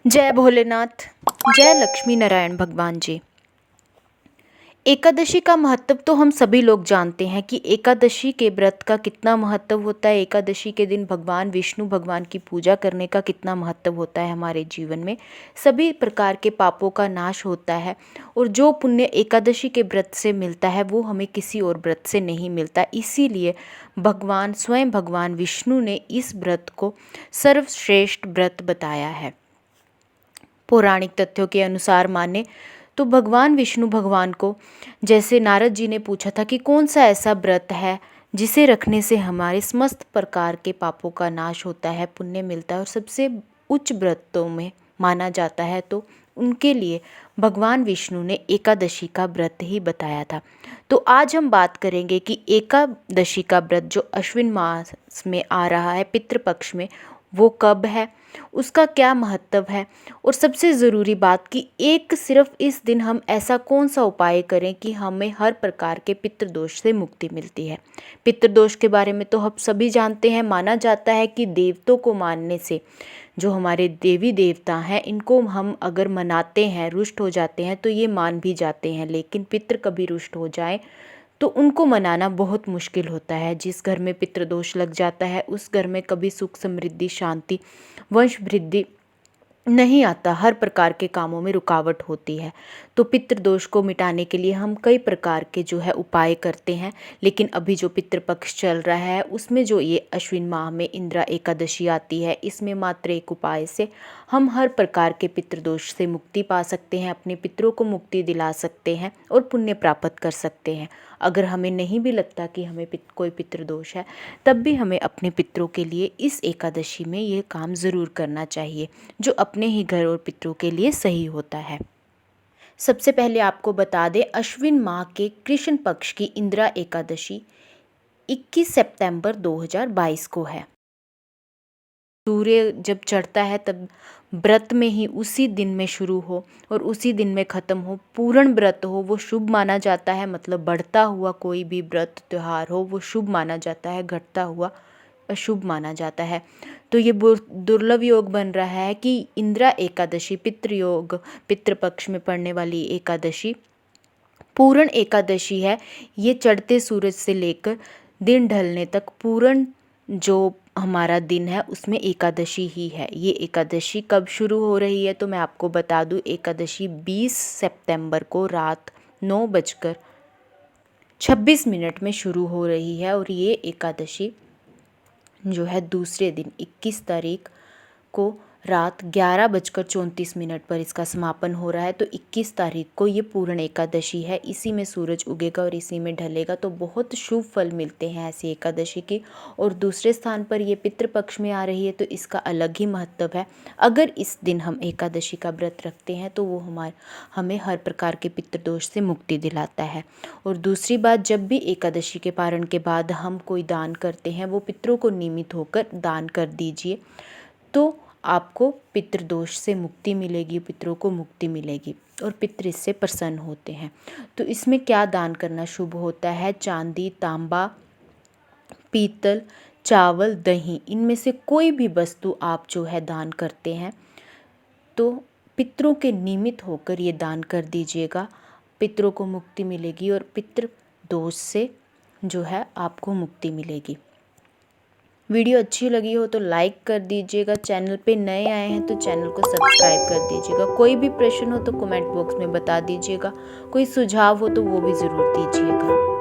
जय भोलेनाथ। जय लक्ष्मी नारायण भगवान जी। एकादशी का महत्व तो हम सभी लोग जानते हैं कि एकादशी के व्रत का कितना महत्व होता है। एकादशी के दिन भगवान विष्णु भगवान की पूजा करने का कितना महत्व होता है। हमारे जीवन में सभी प्रकार के पापों का नाश होता है और जो पुण्य एकादशी के व्रत से मिलता है वो हमें किसी और व्रत से नहीं मिलता। इसीलिए स्वयं भगवान विष्णु ने इस व्रत को सर्वश्रेष्ठ व्रत बताया है। पौराणिक तथ्यों के अनुसार माने तो भगवान विष्णु भगवान को जैसे नारद जी ने पूछा था कि कौन सा ऐसा व्रत है जिसे रखने से हमारे समस्त प्रकार के पापों का नाश होता है, पुण्य मिलता है और सबसे उच्च व्रतों में माना जाता है, तो उनके लिए भगवान विष्णु ने एकादशी का व्रत ही बताया था। तो आज हम बात करेंगे कि एकादशी का व्रत जो अश्विन मास में आ रहा है पितृपक्ष में, वो कब है, उसका क्या महत्व है और सबसे ज़रूरी बात कि सिर्फ इस दिन हम ऐसा कौन सा उपाय करें कि हमें हर प्रकार के पितृदोष से मुक्ति मिलती है। पितृदोष के बारे में तो हम सभी जानते हैं। माना जाता है कि देवतों को मानने से जो हमारे देवी देवता हैं इनको हम अगर मनाते हैं, रुष्ट हो जाते हैं तो ये मान भी जाते हैं, लेकिन पितृ कभी रुष्ट हो जाए तो उनको मनाना बहुत मुश्किल होता है। जिस घर में पितृदोष लग जाता है उस घर में कभी सुख समृद्धि शांति वंश वृद्धि नहीं आता, हर प्रकार के कामों में रुकावट होती है। तो पितृदोष को मिटाने के लिए हम कई प्रकार के जो है उपाय करते हैं, लेकिन अभी जो पितृपक्ष चल रहा है उसमें जो ये अश्विन माह में इंदिरा एकादशी आती है, इसमें मात्र एक उपाय से हम हर प्रकार के पितृदोष से मुक्ति पा सकते हैं, अपने पितरों को मुक्ति दिला सकते हैं और पुण्य प्राप्त कर सकते हैं। अगर हमें नहीं भी लगता कि हमें कोई पितृदोष है, तब भी हमें अपने पितरों के लिए इस एकादशी में ये काम ज़रूर करना चाहिए जो अपने ही घर और पितरों के लिए सही होता है। सबसे पहले आपको बता दें, अश्विन माह के कृष्ण पक्ष की इंदिरा एकादशी 21 सितंबर 2022 को है। सूर्य जब चढ़ता है तब व्रत में ही उसी दिन में शुरू हो और उसी दिन में ख़त्म हो, पूर्ण व्रत हो, वो शुभ माना जाता है। मतलब बढ़ता हुआ कोई भी व्रत त्यौहार हो वो शुभ माना जाता है, घटता हुआ अशुभ माना जाता है। तो ये दुर्लभ योग बन रहा है कि इंदिरा एकादशी पितृयोग, पितृपक्ष में पड़ने वाली एकादशी पूर्ण एकादशी है। ये चढ़ते सूरज से लेकर दिन ढलने तक पूर्ण जो हमारा दिन है उसमें एकादशी ही है। ये एकादशी कब शुरू हो रही है तो मैं आपको बता दूं, एकादशी 20 सितंबर को रात 9:26 में शुरू हो रही है और ये एकादशी जो है दूसरे दिन 21 तारीख को रात 11:34 पर इसका समापन हो रहा है। तो 21 तारीख को ये पूर्ण एकादशी है, इसी में सूरज उगेगा और इसी में ढलेगा। तो बहुत शुभ फल मिलते हैं ऐसी एकादशी के। और दूसरे स्थान पर ये पितृपक्ष में आ रही है तो इसका अलग ही महत्व है। अगर इस दिन हम एकादशी का व्रत रखते हैं तो वो हमें हर प्रकार के पितृदोष से मुक्ति दिलाता है। और दूसरी बात, जब भी एकादशी के पारण के बाद हम कोई दान करते हैं वो पितरों को निमित्त होकर दान कर दीजिए, तो आपको पितृदोष से मुक्ति मिलेगी, पितरों को मुक्ति मिलेगी और पितृ इससे प्रसन्न होते हैं। तो इसमें क्या दान करना शुभ होता है? चांदी, तांबा, पीतल, चावल, दही, इनमें से कोई भी वस्तु आप जो है दान करते हैं तो पितरों के निमित्त होकर ये दान कर दीजिएगा। पितरों को मुक्ति मिलेगी और पितृ दोष से जो है आपको मुक्ति मिलेगी। वीडियो अच्छी लगी हो तो लाइक कर दीजिएगा। चैनल पे नए आए हैं तो चैनल को सब्सक्राइब कर दीजिएगा। कोई भी प्रश्न हो तो कमेंट बॉक्स में बता दीजिएगा। कोई सुझाव हो तो वो भी ज़रूर दीजिएगा।